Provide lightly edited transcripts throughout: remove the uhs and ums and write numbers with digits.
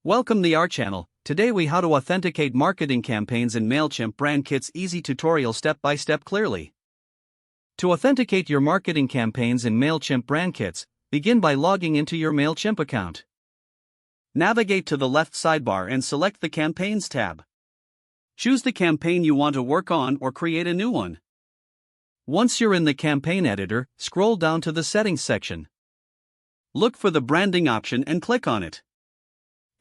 Welcome to our channel. Today we how to authenticate marketing campaigns in Mailchimp brand kits. Easy tutorial step by step clearly. To authenticate your marketing campaigns in Mailchimp brand kits, begin by logging into your Mailchimp account. Navigate to the left sidebar and select the Campaigns tab. Choose the campaign you want to work on or create a new one. Once you're in the campaign editor, scroll down to the Settings section. Look for the branding option and click on it.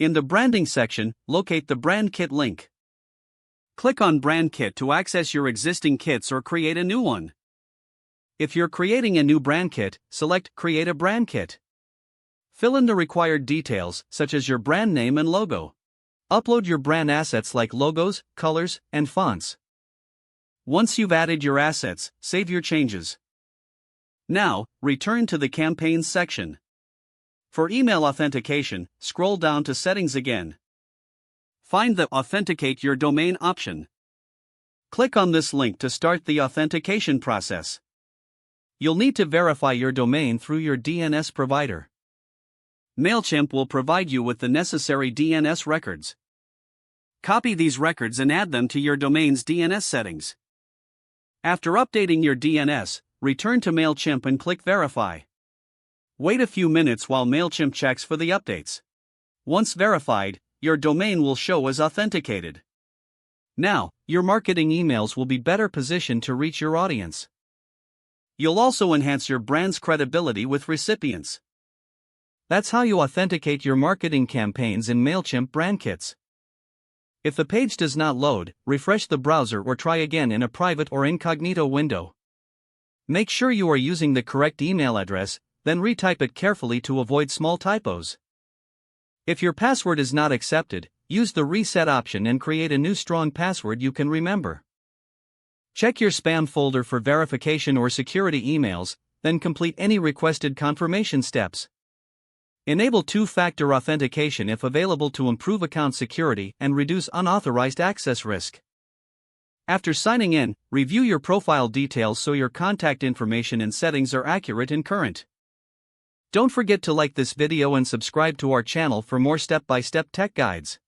In the branding section, locate the brand kit link. Click on brand kit to access your existing kits or create a new one. If you're creating a new brand kit, select Create a brand kit. Fill in the required details, such as your brand name and logo. Upload your brand assets like logos, colors, and fonts. Once you've added your assets, save your changes. Now, return to the Campaigns section. For email authentication, scroll down to Settings again. Find the Authenticate Your Domain option. Click on this link to start the authentication process. You'll need to verify your domain through your DNS provider. Mailchimp will provide you with the necessary DNS records. Copy these records and add them to your domain's DNS settings. After updating your DNS, return to Mailchimp and click Verify. Wait a few minutes while Mailchimp checks for the updates. Once verified, your domain will show as authenticated. Now, your marketing emails will be better positioned to reach your audience. You'll also enhance your brand's credibility with recipients. That's how you authenticate your marketing campaigns in Mailchimp brand kits. If the page does not load, refresh the browser or try again in a private or incognito window. Make sure you are using the correct email address, then retype it carefully to avoid small typos. If your password is not accepted, use the reset option and create a new strong password you can remember. Check your spam folder for verification or security emails, then complete any requested confirmation steps. Enable two-factor authentication if available to improve account security and reduce unauthorized access risk. After signing in, review your profile details so your contact information and settings are accurate and current. Don't forget to like this video and subscribe to our channel for more step-by-step tech guides.